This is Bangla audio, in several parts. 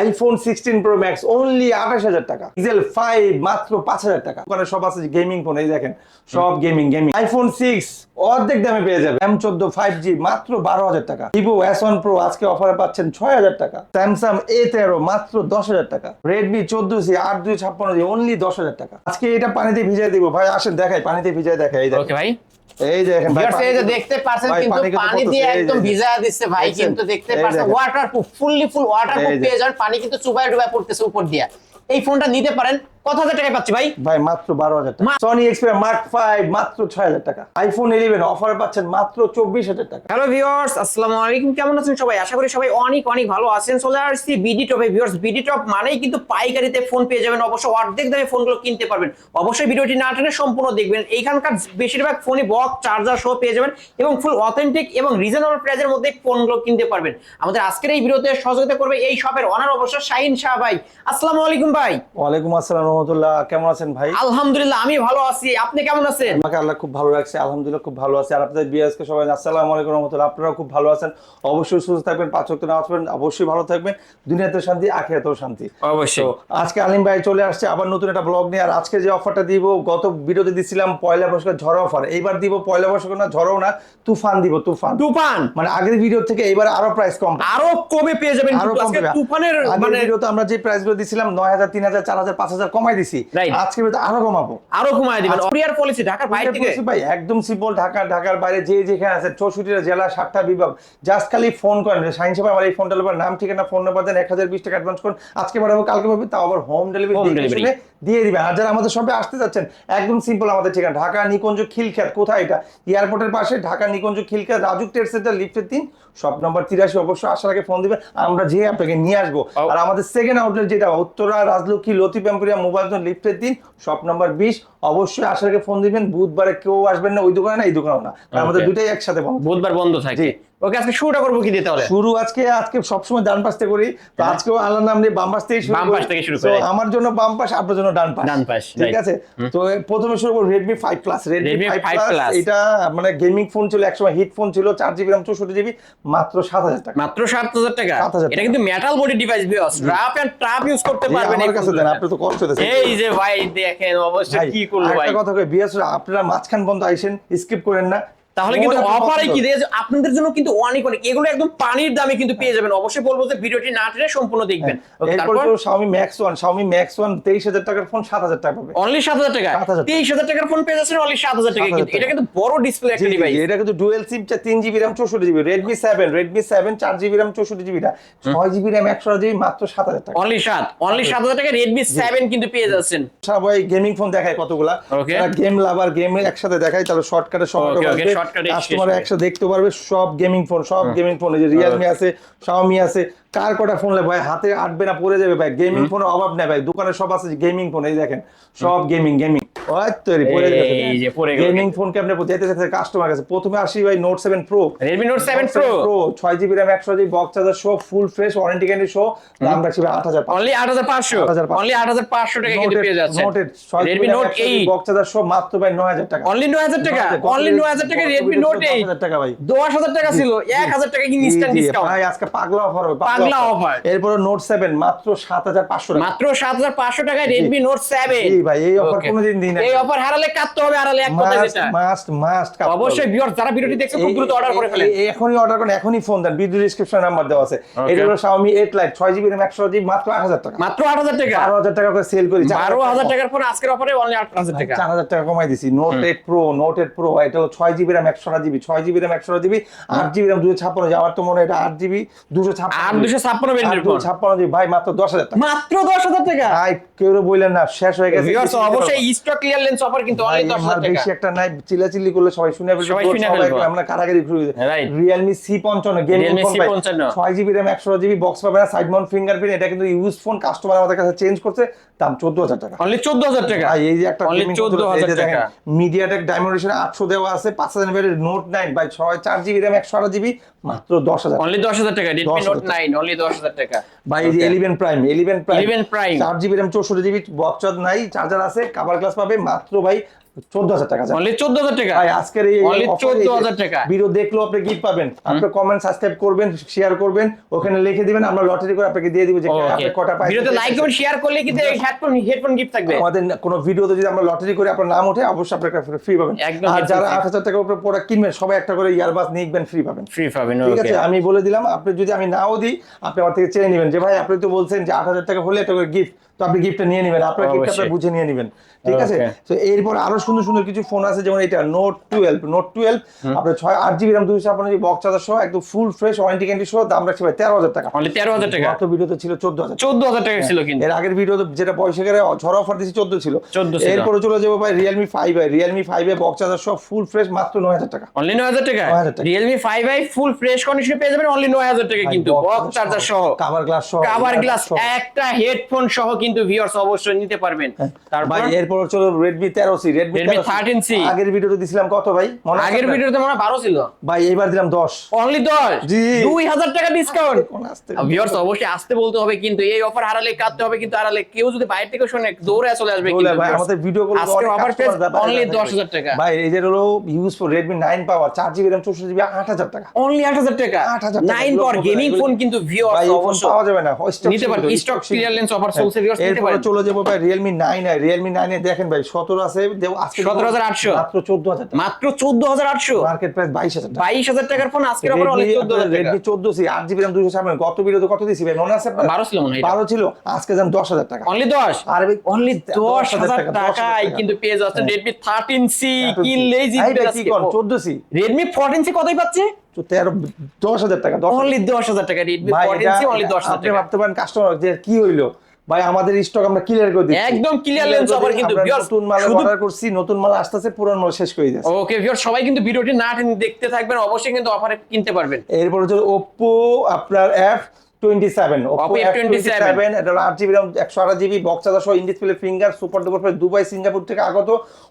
আইফোন 16 প্রো ম্যাক্স অনলি 28,000 টাকা। পিক্সেল 5 মাত্র 5,000 টাকা। ওখানে সব আছে গেমিং ফোন, এই দেখেন সব গেমিং। আইফোন 6 অর্ধেক দামে পেয়ে যাবে। M14 5G মাত্র 12,000 টাকা। ভিভো S1 প্রো আজকে অফারে পাচ্ছেন 6,000 টাকা। স্যামসাং A13 মাত্র 10,000 টাকা। রেডমি 14C 8256G অনলি 10,000 টাকা। আজকে এটা পানিতে ভিজিয়ে দিব ভাই, আসেন দেখাই, পানিতে ভিজিয়ে দেখাই। এই দেখেন ওকে ভাই, এই যে দেখেন ভাই, ভিউয়ার্স এই যে দেখতে পাচ্ছেন কিন্তু পানি দিয়ে একদম ভিজা দিচ্ছে ভাই, কিন্তু দেখতে পাচ্ছেন ওয়াটারপ্রুফ, ফুললি ফুল ওয়াটারপ্রুফ পেয়ে যান। পানি কিন্তু চুবায় ডুবায় পড়তেছে উপর দিয়ে। এই ফোনটা নিতে পারেন। কত হাজার টাকায় পাচ্ছি ভাই? ভাই মাত্র 12,000 টাকা। সনি এক্সপেরিয়া মার্ক 5 মাত্র 6,000 টাকা। আইফোন 11 অফারে পাচ্ছেন মাত্র 24,000 টাকা। হ্যালো ভিউয়ার্স, আসসালামু আলাইকুম। কেমন আছেন সবাই? আশা করি সবাই অনেক অনেক ভালো আছেন। চলে আসছি বিডি টপে। ভিউয়ার্স, বিডি টপ মানেই কিন্তু পাইকারিতে ফোন পেয়ে যাবেন। অবশ্য অর্ধেক দামে ফোনগুলো কিনতে পারবেন। অবশ্যই ভিডিওটি না টেনে সম্পূর্ণ দেখবেন। এইখানকার বেশিরভাগ ফোনই বক্স, চার্জার সহ পেয়ে যাবেন এবং ফুল অথেন্টিক এবং রিজনেবল প্রাইসের মধ্যে ফোনগুলো কিনতে পারবেন। আমাদের আজকের এই ভিডিওতে সহযোগিতা করবে এই শপের ওনার অবশ্য শাহিন শাহ ভাই। আসসালামু আলাইকুম ভাই। ওয়ালাইকুম আসসালাম রাহমাতুল্লাহ। কেমন আছেন ভাই? আলহামদুলিল্লাহ আমি ভালো আছি, আপনি কেমন আছেন? আমাকে আল্লাহ খুব ভালো রাখছে, আলহামদুলিল্লাহ খুব ভালো আছে। আর আপনাদের বিয়াসকে সবাই আসসালামু আলাইকুম রাহমাতুল্লাহ। আপনারাও খুব ভালো আছেন, অবশ্যই সুস্থ থাকবেন, 5 ওয়াক্ত নামাজ পড়বেন, অবশ্যই ভালো থাকবেন। দুনিয়াতে শান্তি, আখিরাতেও শান্তি অবশ্যই। তো আজকে আলিম ভাই চলে আসছে আবার নতুন একটা ব্লগ নিয়ে। আর আজকে যে অফারটা দিব, গত ভিডিওতে দিছিলাম পয়লা বৈশাখের ঝড় অফার, এইবার দিব পয়লা বৈশাখ না, ঝড়ও না, তুফান দিব। তুফান মানে আগের ভিডিও থেকে এইবার আরো প্রাইস কম, আরো কমে পেয়ে যাবেন। আরো কম আজকে তুফানের মানে ভিডিওতে আমরা যে প্রাইস গুলো দিছিলাম 9,000 3,000 4,000 5,000 কমাই দিছি। আজকে আরো কমাবো, আরো কমায় দিবেন। কুরিয়ার পলিসি ঢাকার বাইরে থেকে ভাই একদম সিম্পল। ঢাকার বাইরে যে যেখানে আছে 64টা জেলা 7টা বিভাগ, জাস্ট খালি ফোন করেন। শাহিন সাহেব আমার এই ফোনটা নেবার নাম ঠিকানা ফোন নাম্বার দেন, 1020 টাকা অ্যাডভান্স করুন। আজকে পাঠাবো, কালকে পাবে, তাও আবার হোম ডেলিভারি দিয়ে দিবে। আর যারা আমাদের সবে আসতে যাচ্ছেন, একদম সিম্পল আমাদের ঠিকানা ঢাকা নিকুঞ্জ খিলখ্যাত। কোথায় এটা? এয়ারপোর্টের পাশে, ঢাকা নিকুঞ্জ খিলখ্যাত, রাজুক ট্রেড সেন্টার লিফটের 3, শপ নম্বর 83। অবশ্যই আসার আগে ফোন দিবেন, আমরা যে আপনাকে নিয়ে আসবো। আর আমাদের সেকেন্ড আউটলেট যেটা উত্তরা রাজলক্ষ্মী লতিফ এম্পোরিয়াম মোবাইল লিফটের 3, শপ নম্বর 20। অবশ্যই আসার আগে ফোন দিবেন। বুধবারে কেউ আসবেন না, ওই দোকানে না এই দোকানেও না, আমাদের দুটাই একসাথে বন্ধ, বুধবার বন্ধ থাকে। ওকে, আজকে শুরুটা করব কি দিয়ে? তাহলে শুরু আজকে সবসময় ডান পাশ থেকে করি, তো আজকেও আল্লাহর নাম নিয়ে বাম পাশ থেকে শুরু করি। আমার জন্য বাম পাশ, আপনার জন্য ডান পাশ, ঠিক আছে? তো প্রথমে শুরু করব Redmi 5 Plus। Redmi 5 Plus এটা মানে গেমিং ফোন ছিল, একসময় হিট ফোন ছিল, 4GB RAM 64GB, মাত্র 7,000 টাকা। মাত্র 7,000 টাকা। 7,000 এটা কিন্তু metal body device, viewers, rough and tough use করতে পারবেন। আমার কাছে দেন, আপনি তো কষ্ট হতেছে। এই যে ভাই দেখেন, অবশ্যই কি করব ভাই। একটা কথা কই, বিএস আপনারা মাঝখান বন্ধ আইছেন, স্কিপ করেন না। তাহলে কিন্তু অফারে কি দিয়েছে আপনাদের জন্য, কিন্তু অনেক এগুলো একদম পানির দামে কিন্তু পেয়ে যাবেন। অবশ্যই বলবো যে ভিডিওটি না টেনে সম্পূর্ণ দেখবেন। তারপর Xiaomi Max 1 23,000 টাকার ফোন 7,000 টাকা পাবে। অনলি 7,000 টাকা। 23,000 টাকার ফোন পেয়ে যাচ্ছেন অনলি 7,000 টাকা। কিন্তু এটা কিন্তু বড় ডিসপ্লে একটা ডিভাইস। এটা কিন্তু dual SIM, 3GB RAM 64GB। Redmi 7 4GB RAM 64GB টা, 6GB RAM 128GB, মাত্র 7,000 টাকা। অনলি 7,000 টাকা Redmi 7 কিন্তু পেয়ে যাচ্ছেন। সবাই গেমিং ফোন দেখায় কতগুলা, গেম লাভার গেম একসাথে দেখায়, তাহলে শর্টকাটে কাস্টমার একসাথে দেখতে পারবে সব গেমিং ফোন। এই যে Realme আছে, Xiaomi আছে, কার কটা ফোন ভাই হাতে আটবে না, পড়ে যাবে ভাই। গেমিং ফোনের অভাব নেই ভাই, দোকানে সব আছে গেমিং ফোন। এই দেখেন সব গেমিং ওই তৈরি পড়ে গেছে। গেমিং ফোনকে আপনি যেতে যেতে কাস্টমার কাছে প্রথমে আসি ভাই Note 7 Pro। Redmi Note 7 Pro 6GB RAM 128GB, box charger সহ, ফুল ফ্রেশ ওয়ারেন্টি গ্যারান্টি সহ, দাম রাখছি 8,000 অনলি 8,500 অনলি 8,500 টাকা কিন্তু পেয়ে যাচ্ছেন। Redmi Note 8 বক্স চার্জার সহ মাত্র ভাই 9,000 টাকা। অনলি 9,000 টাকা। অনলি 9,000 টাকা Redmi Note 8 10,000 টাকা ভাই। 10,000 টাকা ছিল, 1,000 টাকা কি ইনস্ট্যান্ট ডিসকাউন্ট ভাই। আজকে পাগলা অফার হবে, পাগলা অফার। এরপর Note 7 মাত্র 7,500 টাকা। মাত্র 7,500 টাকায় Redmi Note 7। জি ভাই, এই অফার কোনোদিন দিন না। এই অফার হারালে কাটতে হবে, হারালে এক কথা যেটা মাস্ট অবশ্যই ভিউয়ার যারা ভিডিওটি দেখছেন খুব দ্রুত অর্ডার করে ফেলেন। এখনই অর্ডার করেন, এখনই ফোন দেন, ভিডিও ডেসক্রিপশনে নাম্বার দেওয়া আছে। এটা হলো Xiaomi 8 Lite 6GB RAM 128GB, মাত্র 8,000 টাকা। মাত্র 8,000 টাকা। 12,000 টাকা করে সেল করি। 12,000 টাকার ফোন আজকের অফারে অনলি 8,000 টাকা। 4,000 টাকা কমাই দিছি। Note 8 Pro এটা হলো 6GB RAM 128GB, 6GB RAM 128GB, 8GB RAM 256GB। আমার তো মনে হয় এটা 8GB 256 ভেরিয়েন্টের ফোন 256GB ভাই, মাত্র 10,000 টাকা। মাত্র 10,000 টাকা ভাই কেউ বললেন না শেষ হয়ে গেছে। ভিউয়ার্স অবশ্যই স্টক ক্লিয়ারেন্স অফার কিন্তু অনলি 10,000 টাকা। বেশি একটা নাই, চিল্লাচিল্লি করলে সবাই শুনে ফেলবে, আমরা কারাগারি শুরু হয়ে যায়। Realme C55 গেমিং ফোন ভাই, 6GB RAM 128GB, বক্স পাবে না, সাইড মাউন্ট ফিঙ্গারপ্রিন্ট। এটা কিন্তু ইউজ ফোন, কাস্টমার আমাদের কাছে চেঞ্জ করছে, দাম 14,000 টাকা। অনলি 14,000 টাকা। ভাই এই যে একটা অনলি 14,000 টাকা। মিডিয়াটেক ডায়মন্ডেশন 800 দেওয়া আছে, 5,000 mAh Note 9 ভাই 4GB RAM 128GB, মাত্র 10,000। অনলি 10,000 টাকা Redmi Note 9 অনলি 10,000 টাকা। ভাই এই যে 11 Prime 11 Prime 4GB RAM 64GB, box charge নাই, চার্জার আছে, কভার গ্লাস পাবে, মাত্র ভাই 14,000 টাকা অনলি 14000 টাকা ভাই আজকের এই অনলি 14000 টাকা ভিডিও দেখলো আপনি গিফট পাবেন, আপনি কমেন্ট সাবস্ক্রাইব করবেন, শেয়ার করবেন, ওখানে লিখে দিবেন, আমরা লটারি করে আপনাকে দিয়ে দিব যে আপনি কটা পাইছেন। ভিডিওতে লাইক কমেন্ট শেয়ার করলে কিন্তু হেডফোন গিফট থাকবে। আমাদের কোনো ভিডিওতে যদি আমরা লটারি করে আপনার নাম ওঠে অবশ্যই আপনাকে ফ্রি পাবেন। আর যারা 8000 টাকার উপরে প্রোডাক্ট কিনবেন সবাই একটা করে ইয়ারবাস নিবেন, ফ্রি পাবেন। ঠিক আছে, আমি বলে দিলাম, আপনি যদি আমি নাও দিই আপনি আমার থেকে চেয়ে নেবেন যে ভাই আপনি তো বলছেন যে 8000 টাকা হলে একটা করে গিফট, তো আপনি গিফটটা নিয়ে নেবেন, আপনার গিফটটা আপনি বুঝে নিয়ে নেবেন। ঠিক আছে, তো এরপর আরো সুন্দর সুন্দর কিছু ফোন আছে, যেমন এটা নোট 12 আপনার 8GB RAM 256GB box charger সহ একদম ফুল ফ্রেশ ওয়ারেন্টি গ্যারান্টি সহ, দাম রাখছি ভাই 13000 টাকা। অনলি 13000 টাকা। গত ভিডিওতে ছিল 14000 টাকা ছিল, কিন্তু এর আগের ভিডিওতে যেটা পয়সা করে ঝড় অফার দিয়েছি 14 ছিল। 14 ছিল। এরপরে চলে যাবো ভাই Realme 5i, Realme 5i box charger সহ ফুল ফ্রেশ মাত্র 9000 টাকা। অনলি 9000 টাকা। 9000 টাকা। Realme 5i ফুল ফ্রেশ কন্ডিশনে পেয়ে যাবেন অনলি 9000 টাকা, কিন্তু বক্স চার্জার সহ, কভার গ্লাস সহ, কভার গ্লাস, একটা হেডফোন সহ কিন্তু ভিউয়ার্স অবশ্যই নিতে পারবেন। তারপর ভাই এরপর চলো Redmi 13C, Redmi 13C আগের ভিডিওতে দিছিলাম কত ভাই মনে আছে? আগের ভিডিওতে মনে হয় 12 ছিল ভাই এবার দিলাম 10। অনলি 10। জি। 2000 টাকা ডিসকাউন্ট। কোন আসতে ভিউয়ার্স অবশ্যই আসতে বলতে হবে, কিন্তু এই অফার হারালে কাটতে হবে, কিন্তু হারালে কেউ যদি বাইরে থেকে শুনে দৌড়ে চলে আসবে কিন্তু। ভাই আমাদের ভিডিও গুলো আজকে অফার প্রাইস অনলি 10000 টাকা। ভাই এই যে হলো use for Redmi 9 power 4GB RAM 64GB 8000 টাকা। অনলি 8000 টাকা। 8000 টাকা 9 পাওয়ার গেমিং ফোন কিন্তু ভিউয়ার্স ভাই অবশ্যই পাওয়া যাবে না, নিতে পারেন, স্টক ক্লিয়ারেন্স অফার চলছে ভিউয়ার্স, নিতে এরপর পারেন। চলে যাবো ভাই Realme 9i, Realme 9 এ দেখেন ভাই 17 আছে, দেও আজকে 17800 মাত্র 14000 টাকা। মাত্র 14800। মার্কেট প্রাইস 22000 টাকা। 22000 টাকার ফোন আজকের অফার অনলি 14000 টাকা। Redmi 14C 8GB RAM 256 গত ভিডিওতে কত দিছি ভাই মনে আছে আপনার? 12 ছিল মনে হয়। 12 ছিল, আজকে দাম 10000 টাকা। অনলি 10। আর ভাই অনলি 10000 টাকায় কিন্তু পেয়ে যাচ্ছেন Redmi 13C কিনলেই জিতবেন আজকে। 14C Redmi 14C কতই পাচ্ছে? 10000 টাকা। অনলি 10000 টাকা Redmi 14C অনলি 10000 আপনি টাকা। ভাবতে পারেন কাস্টমার যে কি হইলো ভাই, আমাদের স্টক আমরা ক্লিয়ার করে দিচ্ছি, একদম ক্লিয়ারেন্স অফার কিন্তু ভিউয়ার্স, নতুন মাল অর্ডার করছি, নতুন মাল আসতেছে, পুরান মাল শেষ করে দিয়েছে। ওকে ভিউয়ার্স, সবাই কিন্তু ভিডিওটি না টেনে দেখতে থাকবেন, অবশ্যই কিন্তু অফারে কিনতে পারবেন। এরপর হচ্ছে Oppo আপনার F27, Oppo F27 এটা হলো 8GB RAM 128GB box charger সহ in display finger super duper price, Dubai Singapore থেকে আগত,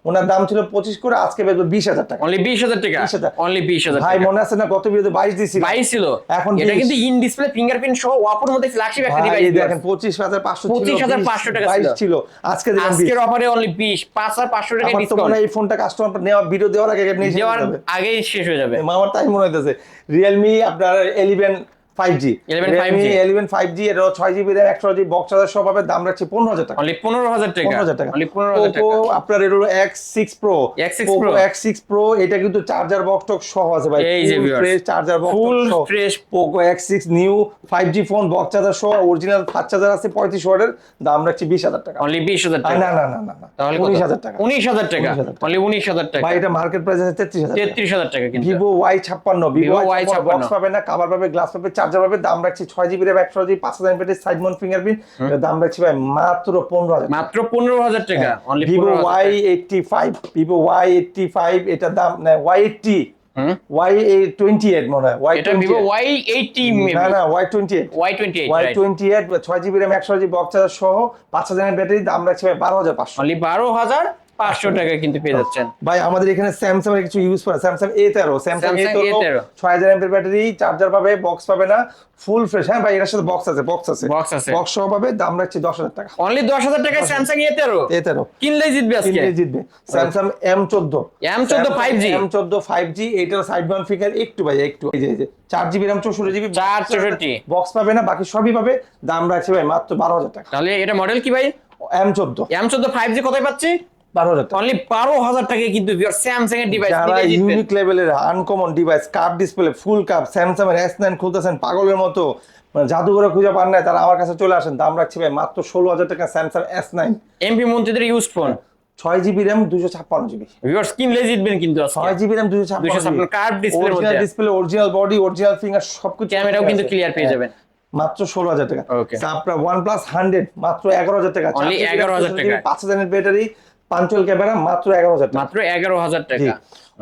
ওনার দাম ছিল 25 করে, আজকে বেচবো 20000 টাকা। অনলি 20000 টাকা। 20000 অনলি 20000 ভাই টাকা। মনে আছে না গত ভিডিওতে 22 দিছি? 22 ছিল, এখন এটা কিন্তু ইন ডিসপ্লে ফিঙ্গারপ্রিন্ট সহ ওয়াপোর মধ্যে ফ্ল্যাগশিপ একটা ডিভাইস দেখেন 25500 ছিল, 25500 টাকা 22 ছিল, আজকে দিলাম 20। আজকের অফারে অনলি 5500 টাকা আমার তো ডিসকাউন্ট। মনে হয় এই ফোনটা কাস্টমার নেওয়া ভিডিও দেওয়ার আগে নিয়ে দেওয়ার যাবে, আগেই শেষ হয়ে যাবে। আমার তাই মনে হইতেছে। Realme আপনার 11 5G, 11 5G এর 6GB RAM 128GB box charger সহ পাবে, দাম রাখছি 15000 টাকা। অনলি 15000 টাকা। 15000 টাকা। অনলি 15000 টাকা। Oppo আপনার এর হলো X6 Pro, X6 Oppo Pro। X6 Pro এটা কিন্তু চার্জার বক্স টক সহ আছে ভাই, এই যে viewers, fresh charger box full সহ fresh Poco X6 new 5G phone box charger সহ অরিজিনাল ফাস্ট চার্জার আছে 35 ওয়াটের, দাম রাখছি 20000 টাকা। অনলি 20000 টাকা। না না না না না, তাহলে 19000 টাকা। 19000 টাকা। 19000 টাকা। অনলি 19000 টাকা। ভাই এটা মার্কেট প্রাইস আছে 33000 টাকা। 33000 টাকা কিন্তু। Vivo Y56, Vivo Y56 box পাবে না, কভার পাবে, গ্লাস পাবে, চার্জার পাবে, দাম রাখছি 6GB RAM 128GB 5000 mAh side mount fingerprint, দাম রাখছি ভাই মাত্র 15000 টাকা। মাত্র 15000 টাকা। Only Vivo 15000 Y85, Vivo Y85 এটা দাম না Y80, Y28 মনে হয়, এটা Vivo Y80 না না Y28, Y28 right. Y28 6GB RAM 128GB box charger সহ 5000 ব্যাটারি, দাম রাখছি ভাই 12500। অনলি 12500 টাকা কিন্তু পেয়ে যাচ্ছেন। ভাই আমাদের এখানে স্যামসাং এর কিছু ইউজ করে, Samsung A13, Samsung Samsung A13 A13 6000 mAh battery, charger পাবে, বক্স পাবে না, ফুল ফ্রেশ। হ্যাঁ ভাই এর সাথে বক্স আছে, বক্স আছে। বক্স সহ পাবে, দাম রাখছি 10000 টাকা। অনলি 10000 টাকায় স্যামসাং A13 কিনলেই জিতবে আজকে। কিনলে জিতবে। Samsung M14 5G M14 5G এটার সাইড মাউন্ট ফিগার একটু ভাই একটু, এই যে 4GB RAM 64GB 464 বক্স পাবে না, বাকি সবই পাবে, দাম রাখছি ভাই মাত্র 12000 টাকা। তাহলে এটা মডেল কি ভাই? M14 5G কতই পাচ্ছি? 12000 টাকা। অনলি 12000 টাকায় কিন্তু ভিউয়ার স্যামসাং এর ডিভাইস যারা নিয়ে জিতবেন। ইউনিক লেভেলের আনকমন ডিভাইস, কার্ভ ডিসপ্লে, ফুল কাপ, স্যামসাং এর S9 খুলতেছেন পাগলের মতো, মানে জাদুঘরে খুঁজে পান না, তারা আমার কাছে চলে আসেন, দাম রাখছি ভাই মাত্র 16000 টাকা। স্যামসাং S9 এমপি মন্ত্রীদের use phone, 6GB RAM 256GB, viewers কিনলে জিতবেন কিন্তু আজকে। 6GB RAM 256GB কার্ভ ডিসপ্লের মধ্যে, original display, original body, original finger, সবকিছু ক্যামেরাও কিন্তু ক্লিয়ার পেয়ে যাবেন। মাত্র 16000 টাকা। Okay. আপনার OnePlus 100 মাত্র 11000 টাকা, Only 11000 টাকা। 5000 এর ব্যাটারি, 512 ক্যামেরা, মাত্র 11000 টাকা। মাত্র 11000 টাকা।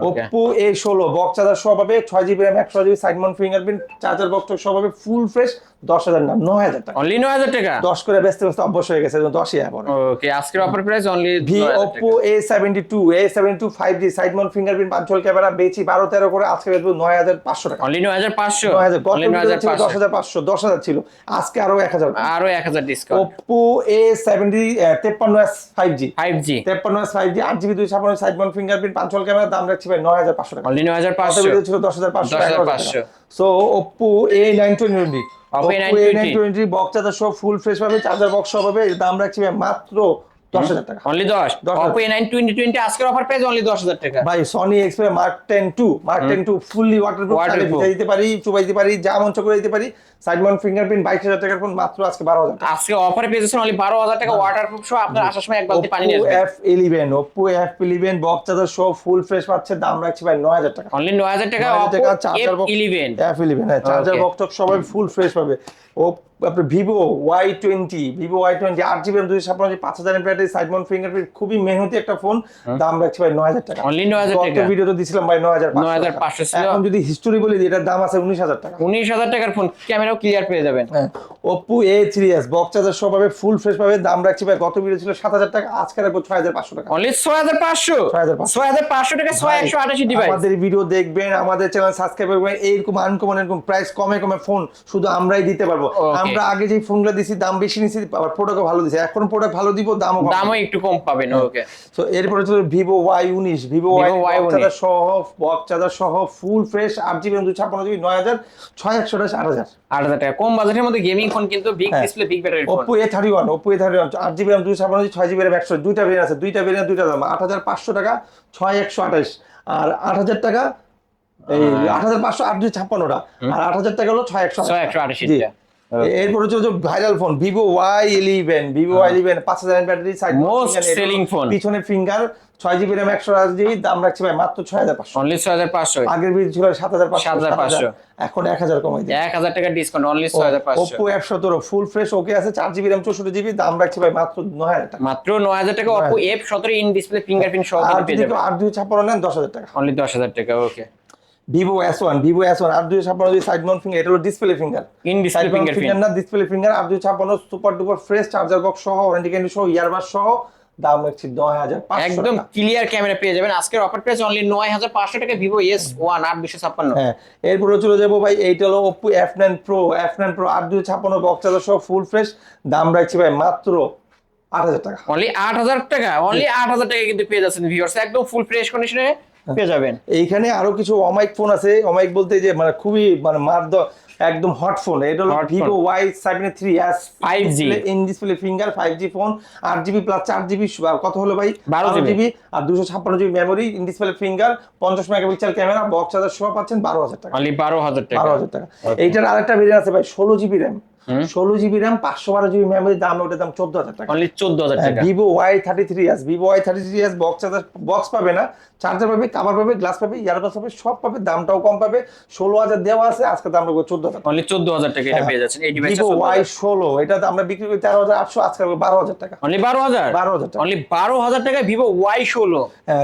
Oppo A16 বক্স চার্জার সহ পাবে 6GB RAM 128GB side mount fingerprint charger box সহ পাবে ফুল ফ্রেশ 10,000 না 9,000 টাকা অনলি 9000 টাকা 10 করে ব্যস্ত অভ্যাস হয়ে গেছে 10ই আবার ওকে আজকের offer price only Oppo A72 5G side mount fingerprint পাঁচল ক্যামেরা বেচি 12-13 করে আজকে বেচবো 9,500 টাকা অনলি 9500 অনলি 10,500 10,000 ছিল আজকে আরো 1,000 আরো 1000 discount Oppo A70 53s 5G 53s 5G 8GB 256 side mount fingerprint পাঁচল ক্যামেরা দাম রাখছি ভাই 9,500 টাকা অনলি 9500 ছিল 10,500 so Oppo A920 Oppo A920 box charger সহ ফুল ফ্রেশ পাবে চার্জার বক্স সহ পাবে এর দাম রাখছি ভাই মাত্র 10,000 টাকা অনলি 10 Oppo A920 আজকের অফার প্রাইস অনলি 10,000 টাকা ভাই Sony Xperia Mark 10 2 fully waterproof চালিয়ে দিতে পারি চুবাই দিতে পারি যা মন করে দিতে পারি সাইড মাউন্ট ফিঙ্গারপ্রিন্ট 22,000 টাকার ফোন মাত্র আজকে 12,000 টাকা আজকে অফারে পেয়েছেন অনলি 12,000 টাকা ওয়াটারপ্রুফ সহ আপনার আসার সময় এক বালতি পানি নিয়ে আসবেন Oppo F11 বক্স চার্জার সহ ফুল ফ্রেশ পাচ্ছে দাম রাখছি ভাই 9,000 টাকা অনলি 9,000 টাকা চার্জার বক্স F11 হ্যাঁ চার্জার বক্স সবাই ফুল ফ্রেশ পাবে ও আপনার Vivo Y20 8GB RAM 256 5000 mAh battery side mount fingerprint খুবই মেহনতি একটা ফোন দাম রাখছি ভাই 9,000 টাকা অনলি 9,000 টাকা গত ভিডিওতে দিছিলাম ভাই 9,500 ছিল এখন যদি হিস্টোরি বলি এটার দাম আছে 19,000 টাকা 19,000 টাকার ফোন ক্যামেরাও ক্লিয়ার পেয়ে যাবেন Oppo A3s বক্স চার্জার সহ পাবে ফুল ফ্রেশ পাবে দাম রাখছি ভাই গত ভিডিও ছিল 7,000 টাকা আজকে রাখবো 6,500 টাকা অনলি 6,500 টাকা 6,188 ডিভাইস আমাদের ভিডিও দেখবেন আমাদের চ্যানেল সাবস্ক্রাইব করবেন এইরকম আনকমন এরকম প্রাইস কমে ফোন শুধু আমরাই দিতে পারবো আমরা আগে যে ফোনগুলো দিছি দাম বেশি নিছি আবার প্রোডাক্টও ভালো দিছি এখন প্রোডাক্ট ভালো দিব দামও একটু কম পাবেন ওকে সো এরপরে হচ্ছে Vivo Y19 বক্স চার্জার সহ ফুল ফ্রেশ 8GB 256GB 9,000 6,128 8,000 টাকা কম বাজেটের মধ্যে গেমিং ফোন কিন্তু big display big battery phone Oppo A31 8GB RAM 256 6GB RAM 100 দুইটা ভেরিয়েন্ট আছে দুইটা ভেরিয়েন্ট দুইটা দাম 8,500 টাকা 6,128 আর 8,000 টাকা এই 8,500 8,256 টা আর 8,000 টাকা হলো 6,128 টা এরপর হচ্ছে viral phone Vivo Y11 5000 battery side most selling phone পিছনে ফিঙ্গার 6GB RAM 128GB দাম রাখছি ভাই মাত্র 6,500 অনলি 6,500 আগের ভিডিও ছিল 7,500 এখন 1,000 কমাই দিই 1,000 টাকা discount only 6,500 Oppo F17 full fresh ওকে আছে 4GB RAM 64GB দাম রাখছি ভাই মাত্র 9,000 টাকা মাত্র 9,000 টাকা Oppo F17 in display fingerprint সহ পেয়ে যাবেন আর 8,256 নেন 10,000 টাকা অনলি 10,000 টাকা okay Vivo S1 8,256 side mount finger এটা হলো display finger in display finger না display finger 8,256 super duper fresh charger box সহ ওয়ারেন্টি গ্যারান্টি সহ ইয়ারবাস সহ দাম রাখছি 9,500 একদম ক্লিয়ার ক্যামেরা পেয়ে যাবেন আজকের অফার প্রাইস অনলি 9,500 টাকা Vivo S1 8,256 হ্যাঁ এরপরে চলে যাবো ভাই এইটা হলো Oppo F9 Pro 8,256 box charger সহ ফুল ফ্রেশ দাম রাখছি ভাই মাত্র 8,000 টাকা অনলি 8,000 টাকা অনলি 8,000 টাকা কিন্তু পেয়ে যাচ্ছেন ভিউয়ার্স একদম ফুল ফ্রেশ কন্ডিশনে পেয়ে যাবেন এইখানে আরো কিছু অমাইক ফোন আছে অমাইক বলতে যে মানে খুবই মানে একদম হট ফোন এটা হলো Vivo Y73s 5G in display finger 5G phone 8GB plus 4GB কত হলো ভাই 12GB আর 256GB memory in display finger 50 megapixel camera box charger সহ পাচ্ছেন 12,000 টাকা অনলি 12,000 টাকা 12,000 টাকা এইটার আরেকটা ভেরিয়েন্ট আছে ভাই 16GB RAM 16GB RAM 512GB memory দাম ওটার দাম 14,000 টাকা অনলি 14,000 টাকা Vivo Y33s box charger box পাবে না চার্জার পাবে কভার পাবে গ্লাস পাবে ইয়ারবাস পাবে সব পাবে দামটাও কম পাবে 16,000 দেওয়া আছে আজকে দাম রাখবো 14,000 অনলি 14,000 টাকা এটা পেয়ে যাচ্ছেন এই ডিভাইসটা Vivo Y16 এটা আমরা বিক্রি করি 13,800 আজকে রাখবো 12,000 টাকা অনলি 12,000 12,000 টাকা অনলি 12,000 টাকা Vivo Y16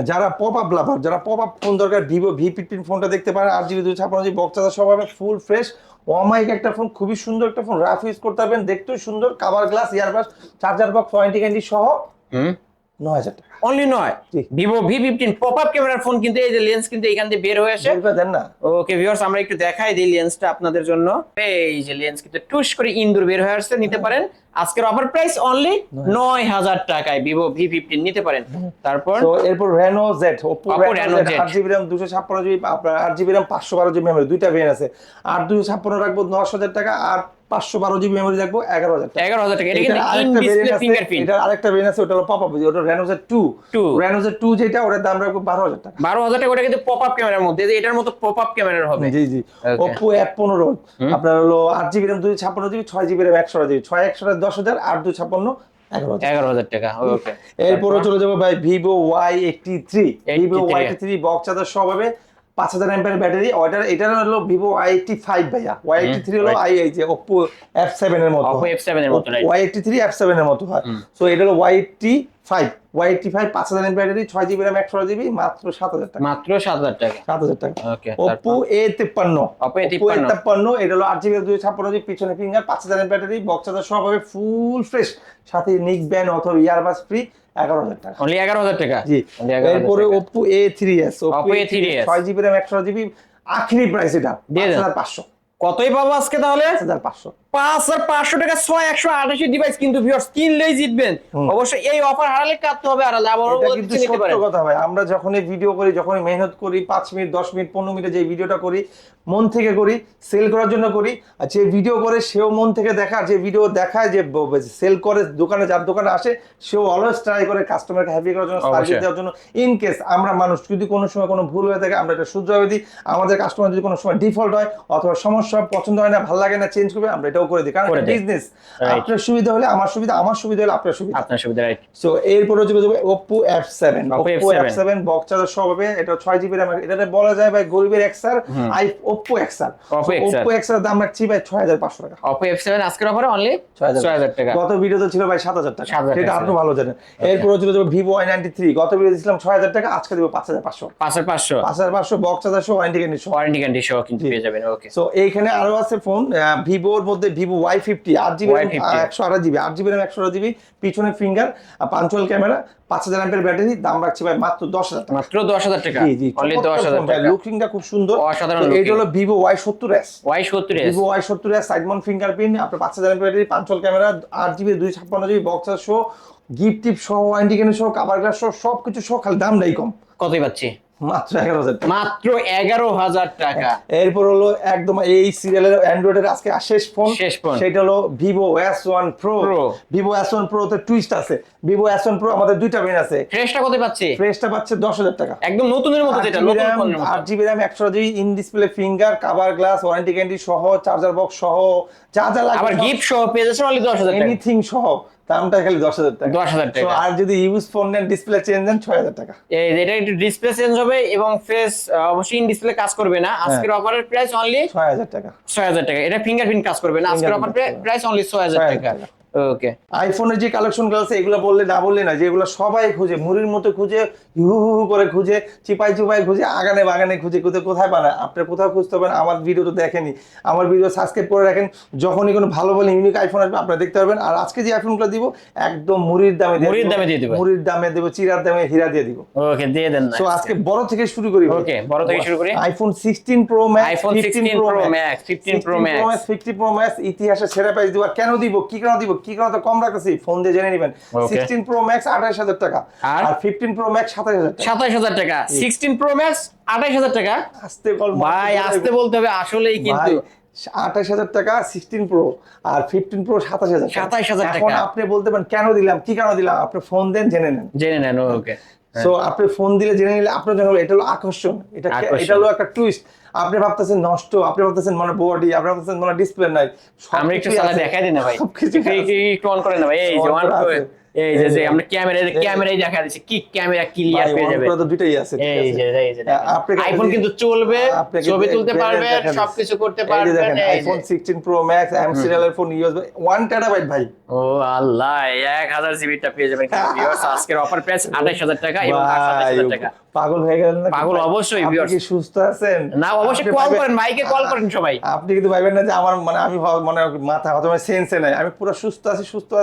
যারা পপআপ লাভার যারা পপআপ ফোন দরকার Vivo V15 ফোনটা দেখতে পারেন 8GB 256GB বক্স চার্জার সহ পাবে ফুল ফ্রেশ ওয়ামাইক একটা ফোন খুবই সুন্দর একটা ফোন রাফ ইউজ করতে পারবেন দেখতেও সুন্দর cover glass earbuds charger box warranty guarantee সহ 9,000 টাকা অনলি 9 Vivo V15 পপআপ ক্যামেরার ফোন কিন্তু এই যে লেন্স কিন্তু এখান দিয়ে বের হয়ে আসে দেন না ওকে ভিউয়ার্স আমরা একটু দেখাই দিই লেন্সটা আপনাদের জন্য এই যে লেন্স কিন্তু টুশ করে ইন্দুর বের হয়ে আসছে নিতে পারেন আজকের অফার প্রাইস অনলি 9,000 টাকায় Vivo V15 নিতে পারেন তারপর তো এরপর Reno Z Oppo Reno Z 8GB RAM 256GB আপনার 8GB RAM 512GB মেমরি দুইটা ভেরিয়েন্ট আছে 8,256 রাখবো 9,000 টাকা আর 512GB মেমরি রাখবো 11,000 টাকা 11,000 টাকা এটা কিন্তু ইন ডিসপ্লে ফিঙ্গারপ্রিন্ট এটা আরেকটা ভেরিয়েন্ট আছে ওটা হলো পপআপ ওটা Reno Z2 যেটা ওটার দাম রাখবো 12,000 টাকা 12,000 টাকা ওটা কিন্তু পপআপ ক্যামেরার মধ্যে এটার মতো পপআপ ক্যামেরার হবে জি Oppo F15 আপনার হলো 8GB RAM 256GB 6GB RAM 128GB 6,128 10,000 8,256 11,000 টাকা ওকে এরপরে চলে যাবো ভাই Vivo Y83 বক্স চার্জার সহ পাবে 5,000 mAh ব্যাটারি এটা হলো Vivo Y85 ভাইয়া Y83 হলো Oppo F7 এর মতো Oppo F7 এর মতো রাইট Y83 F7 এর মতো হয় সো এটা হলো Y85 5 Y85 5000 mAh battery 6GB RAM 128GB মাত্র 7000 টাকা। মাত্র 7000 টাকা। 7000 টাকা। ওকে। Oppo A53 Oppo A53 এটা হলো 8GB 256GB পিছনে finger 5000 mAh battery box charger সব হবে ফুল ফ্রেশ সাথে নিক ব্যান্ড অথবা ইয়ারবাস ফ্রি 11000 টাকা। অনলি 11000 টাকা। জি। only 11,000 এরপরে টাকা। Oppo A3s Oppo A3s 6GB RAM 128GB আখরি প্রাইস এটা দিয়ে দেন। 5500 কতই পাবো আজকে তাহলে? 5500 5500 টাকা 6128 ডিভাইস কিন্তু ভিউয়ার্স কিনলেই জিতবেন। অবশ্যই এই অফার হারালে কাটতে হবে আর আবার এটা কিন্তু সত্য কথা ভাই, আমরা যখনই ভিডিও করি, যখনই মেহনত করি, 5 মিনিট 10 মিনিট 15 মিনিটে যে ভিডিওটা করি মন থেকে করি, সেল করার জন্য করি। আর যে ভিডিও করে সেও মন থেকে দেখা, যে ভিডিও দেখায় যে সেল করে দোকানে, যার দোকানে আসে সেও অলওয়েজ ট্রাই করে কাস্টমারকে হ্যাপি করার জন্য, সার্ভিস দেওয়ার জন্য। ইন কেস আমরা মানুষ যদি কোনো সময় কোনো ভুল হয়ে থাকে আমরা এটা শুধরাই দিই। আমাদের কাস্টমার যদি কোনো সময় ডিফল্ট হয় অথবা সমস্যা পছন্দ হয় না, ভালো লাগে না, চেঞ্জ করবে, আমরা এটাও করে দিই, কারণ বিজনেস। আপনার সুবিধা হলে আমার সুবিধা, আমার সুবিধা হলে আপনার সুবিধা, আপনার সুবিধা, রাইট। সো এরপর হচ্ছে Oppo F7 বক্স চার্জার সব হবে, এটা 6GB RAM। এটাতে বলা যায় ভাই গরিবের XR, Oppo XR। Oppo XR দাম রাখছি ভাই 6500 টাকা। Oppo F7 আজকের অফারে অনলি 6000 টাকা। গত ভিডিওতে ছিল ভাই 7000 টাকা, 7000 সেটা আপনি ভালো জানেন। এরপর হচ্ছে Vivo Y93, গত ভিডিও দিছিলাম 6000 টাকা, আজকে দেব 5500। 5500 বক্স চার্জার সহ ওয়ারেন্টি গ্যারান্টি সহ কিন্তু পেয়ে যাবেন। ওকে। সো এইখানে আরো আছে ফোন ভিভোর মধ্যে Vivo Y50 8GB RAM 128GB 128GB পিছনে finger, punctual camera, 5000 mAh battery, দাম রাখছি ভাই মাত্র 10000 টাকা। মাত্র 10000 টাকা। জি, অনলি 10000 টাকা। লুকিংটা খুব সুন্দর, অসাধারণ। এটা হলো Vivo Y70s। Vivo Y70s side mount fingerprint, আপনার 5000 mAh battery, punctual camera, 8GB 256GB box সহ, গিফট টিপ সহ, ওয়ারেন্টি গ্যারান্টি সহ, কভার গ্লাস সহ, সবকিছু সহ, খালি দামটাই কম। কতই পাচ্ছি? মাত্র 11000 টাকা। মাত্র 11000 টাকা। এরপর হলো একদম এই সিরিয়ালের অ্যান্ড্রয়েডের আজকে শেষ ফোন, সেটা হলো Vivo S1 Pro। Vivo S1 Pro তে টুইস্ট আছে। Vivo S1 Pro আমাদের দুইটা ভেরিয়েন্ট আছে। ফ্রেশটা কত পাচ্ছি? ফ্রেশটা পাচ্ছে 10000 টাকা। একদম নতুনের মতো, যেটা নতুন ফোনের মতো। 8GB RAM 128GB in display finger, cover glass, warranty guarantee সহ, চার্জার বক্স সহ, যা যা লাগে আবার গিফট সহ পেয়ে যাচ্ছে অনলি 10000 টাকা। এনিথিং সহ দামটা খালি 10000 টাকা। 10000 টাকা। আর যদি ইউজ ফোন নেন, ডিসপ্লে চেঞ্জ দেন, 6000 টাকা। এই এটা একটু ডিসপ্লে চেঞ্জ হবে এবং ফেস অবশ্যই ইন ডিসপ্লে কাজ করবে না। আজকের অফারের প্রাইস অনলি 6000 টাকা। 6000 টাকা। এটা ফিঙ্গারপ্রিন্ট কাজ করবে না। আজকের অফার প্রাইস অনলি 6000 টাকা। ওকে। আইফোনের যে কালেকশন গুলো আছে এগুলো বললে না বললে না, যেগুলো সবাই খুঁজে, মুড়ির মতো খুঁজে, হু করে খুঁজে, চিপাই খুঁজে, আগানে বাগানে খুঁজে, কোথায় পানা। আপনার কোথাও খুঁজতে হবে না, আমার ভিডিও তো দেখেনি, আমার ভিডিও সাবস্ক্রাইব করে রাখেন। যখনই কোনো ভালো ভালো ইউনিক আইফোন আসবে আপনারা দেখতে পারবেন। আর আজকে যে আইফোনগুলো দিব একদম মুড়ির দামে দিয়ে দিব, মুড়ির দামে দেব, চিরার দামে হীরা দিয়ে দিব। ওকে, দিয়ে দেন না। সো আজকে বড় থেকে শুরু করি। ওকে, বড় থেকে শুরু করি। IPhone 16 Pro Max, iPhone 16 Pro Max, 15 Pro Max, 50 Pro Max ইতিহাসে সেরা প্রাইস দিব। কেন দিব, কি কারণে দিব, কি কারণে কম রাখতেছি, ফোন দিয়ে জেনে নেবেন। 16 Pro Max 28000 টাকা আর 15 Pro Max 27000 টাকা। 27000 টাকা। 16 Pro Max 28000 টাকা। আস্তে বল ভাই, আস্তে বলতে হবে আসলেই কিন্তু। 28000 টাকা 16 Pro আর 15 Pro 27000 টাকা। 27000 টাকা। এখন আপনি বলতে পারেন কেন দিলাম, কি কারণে দিলাম, আপনি ফোন দেন জেনে নেন। ওকে। সো আপনি ফোন দিলে জেনে নিলে আপনার জন্য এটা হলো আকর্ষণ, এটা হলো একটা টুইস্ট। আপনি ভাবতেছেন নষ্ট, আপনি ভাবতেছেন মানে বডি, আপনি ভাবতেছেন মানে ডিসপ্লে নাই। আমরা একটু চালা দেখাই দিই না ভাই, একটু অন করে না ভাই। এই যে অন করে, এই যে আমরা ক্যামেরায় দেখা দিচ্ছি, কি ক্যামেরা ক্লিয়ার পেয়ে যাবে। তো দুটোই আছে। এই যে আইফোন কিন্তু চলবে, ছবি তুলতে পারবে, সবকিছু করতে পারবে। আইফোন 16 Pro Max এম সিরিয়ালের ফোন ইউএসবি 1 টেরাবাইট ভাই। ও আল্লাহ, 1000 জিবি টা পেয়ে যাবেন কিন্তু ভিউয়ার্স। আজকের অফার প্রাইস 28000 টাকা এবং 28000 টাকা। পাগল হয়ে গেলেন না? পাগল অবশ্যই ভিউয়ার্স। আপনি কি সুস্থ আছেন? না, অবশ্যই কল করেন, ভাইকে কল করেন সবাই। আপনি কিন্তু ভাইবেন না যে আমার মানে আমি মানে মাথা হয়তো সেন্সে নাই, আমি পুরো সুস্থ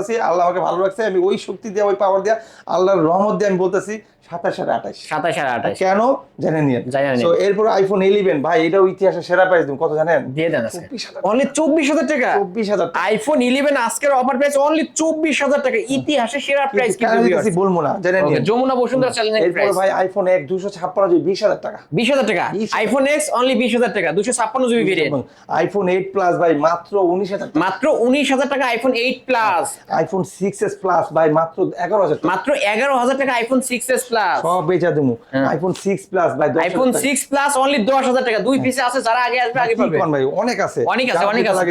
আছি, আল্লাহ আমাকে ভালো রাখছে। আমি ওই শক্তি দিয়ে, ওই পাওয়ার দিয়ে, আল্লাহর রহমত দিয়ে আমি বলতেছি 27 কেন জানেন নিয়ে। সো এরপর আইফোন 11 ভাই, এটাও ইতিহাসে সেরা প্রাইস দিন, কত জানেন? দিয়ে দেন আজকে অনলি 24000 টাকা। 24000 আইফোন 11 আজকের অফার প্রাইস অনলি 24000 টাকা। ইতিহাসে সেরা প্রাইস কিন্তু ভিউয়ার্স বলবো না, জানেন নিয়ে। যমুনা বসুন্ধরা চ্যালেঞ্জের প্রাইস। এরপর ভাই আইফোন X 256 জিবি 20000 টাকা। 20000 টাকা। আইফোন X অনলি 20000 টাকা, 256 জিবি ভেরিয়েন্ট। আইফোন 8 প্লাস ভাই মাত্র 19000 টাকা। মাত্র 19000 টাকা iPhone 8 plus. IPhone 6s plus ভাই মাত্র 11000 টাকা। মাত্র 11000 টাকা আইফোন 6s প্লাস। সব বেচা দেবো। আইফোন 6 প্লাস ভাই 10000 টাকা। আইফোন 6 প্লাস অনলি 10000 টাকা। দুই পিসে আছে, যারা আগে আসবে আগে পাবে। কোন ভাই অনেক আছে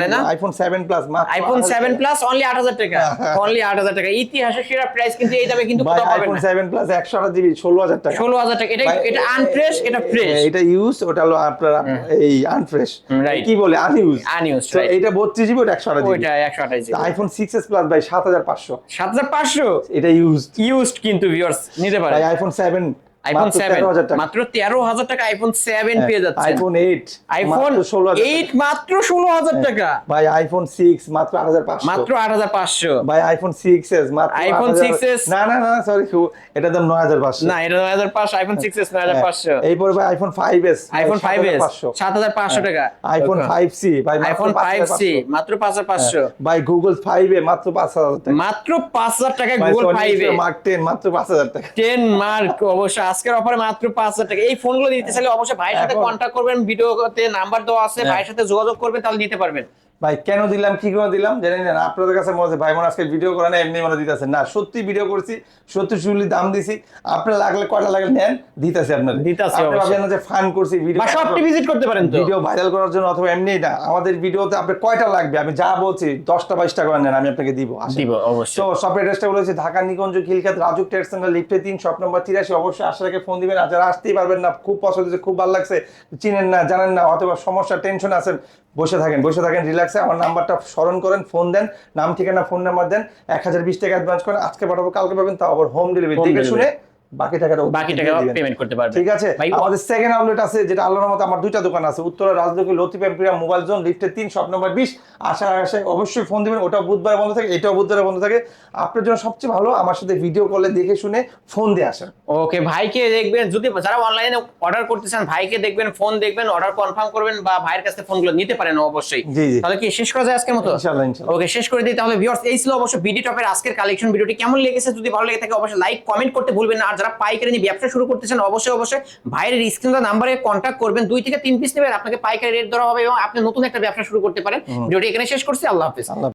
তাই না? আইফোন 7 প্লাস মাত্র আইফোন 7 প্লাস অনলি 8000 টাকা। অনলি 8000 টাকা। ইতিহাসে সেরা প্রাইস কিন্তু এই দামে কিন্তু কোথাও পাবেন না। আইফোন 7 প্লাস 128 জিবি 16000 টাকা। 16000 টাকা। এটা আনফ্রেশ, এটা ফ্রেশ। এটা ইউজ, ওটা হলো আপনার এই আনফ্রেশ। কি বলে আনইউজ। তো এটা 32 জিবি, ওটা 128 জিবি। ওটা 128 জিবি। আইফোন 6s প্লাস ভাই 7500। 7500 500 এটা ইউজড কিন্তু ভিউয়ার্স নিতে পারে ভাই আইফোন 7 আইফোন মাত্র 7 13,000 টাকা। মাত্র 13,000 টাকা আইফোন 7 পেয়ে যাচ্ছে আইফোন 8 আইফোন 8 মাত্র 16,000 টাকা ভাই আইফোন 6 মাত্র 8,500 মাত্র 8,500 ভাই আইফোন 6s মাত্র আইফোন 8,000 6s না না না সরি এটা দাম 9,500 না এটা 9,500 আইফোন 6s 9,500 এইপরে ভাই আইফোন 5s আইফোন 5s 7,500 টাকা আইফোন 5c ভাই মাত্র আইফোন 5c 5,500 মাত্র 5,500 ভাই গুগল 5 এ মাত্র 5,000 টাকা মাত্র 5,000 টাকায় ভাই গুগল Sony 5 এ Mark 10 মাত্র 5,000 টাকা 10 মার্ক অবশ্যই আজকের অফারে মাত্র 5,000 টাকা এই ফোনগুলো নিতে চাইলে অবশ্যই ভাইয়ের সাথে এখন- কন্টাক্ট করবেন ভিডিওতে নাম্বার দেওয়া আছে ভাইয়ের সাথে যোগাযোগ করবেন তাহলে নিতে পারবেন ভাই কেন দিলাম কি করে দিলাম জানেন না আপনাদের কাছে মনে হচ্ছে ভাই মনে আজকে ভিডিও করে না এমনি মনে দিতেছে না সত্যি ভিডিও করছি সত্যি শুনলি দাম দিছি আপনার লাগলে কয়টা লাগলে নেন দিতেছে আপনার দিতাছি আপনি অবশ্যই। ভাবেন না যে ফান করছি ভিডিও বা শপটি ভিজিট করতে পারেন তো ভিডিও ভাইরাল করার জন্য অথবা এমনি না আমাদের ভিডিওতে আপনি কয়টা লাগবে আমি যা বলছি 10টা 22টা করে নেন আমি আপনাকে দিব আসেন। দিব অবশ্যই তো শপ অ্যাড্রেসটা বলেছি ঢাকা নিকুঞ্জ খিলক্ষেত রাজুক ট্রেড সেন্টার লিফটে 3 শপ নম্বর 83 অবশ্যই আসার আগে ফোন দিবেন আর যারা আসতেই পারবেন না খুব পছন্দ হয়েছে খুব ভালো লাগছে চিনেন না জানেন না অথবা সমস্যা টেনশন আছেন বসে থাকেন রিল্যাক্সে আমার নাম্বারটা স্মরণ করেন ফোন দেন নাম ঠিকানা ফোন নাম্বার দেন 1,020 টাকা অ্যাডভান্স করেন আজকে পাঠাবো কালকে পাবেন তাও আবার হোম ডেলিভারি Home দেখে delivery। শুনে বাকি টাকাটা বাকি টাকা পেমেন্ট করতে পারবেন ঠিক আছে ভাই আমাদের সেকেন্ড আউটলেট আছে যেটা আল্লাহর রহমতে আমার দুইটা দোকান আছে উত্তরা রাজলক্ষ্মী লতিফ এম্পিরিয়াম মোবাইল জোন লিফটে 3 শপ নম্বর 20 আসার আগে অবশ্যই ফোন দিবেন ওটা বুধবারে বন্ধ থাকে এটাও বুধবারে বন্ধ থাকে আপনার জন্য সবচেয়ে ভালো আমার সাথে ভিডিও কলে দেখে শুনে ফোন দিয়ে আসেন ওকে ভাইকে দেখবেন যদি যারা অনলাইনে অর্ডার করতে চান ভাইকে দেখবেন ফোন দেখবেন অর্ডার কনফার্ম করবেন বা ভাইয়ের কাছে ফোনগুলো নিতে পারেন অবশ্যই জি, জি। তাহলে কি শেষ করা যায় আজকের মতো ইনশাআল্লাহ ইনশাআল্লাহ ওকে শেষ করে দিই তাহলে ভিউয়ার্স এই ছিল অবশ্যই বিডি টপের আজকের কালেকশন ভিডিওটি কেমন লেগেছে যদি ভালো লেগে থাকে অবশ্যই লাইক কমেন্ট করতে ভুলবেন না আর যারা পাইকারি নিয়ে ব্যবসা শুরু করতে চান অবশ্যই ভাইয়ের স্ক্রিনে নাম্বারে কন্ট্যাক্ট করবেন 2 থেকে 3 পিস নেবেন আপনাকে পাইকারি রেট ধরা হবে এবং আপনি নতুন একটা ব্যবসা শুরু করতে পারেন ভিডিওটি এখানে শেষ করছি আল্লাহ হাফেজ আল্লাহ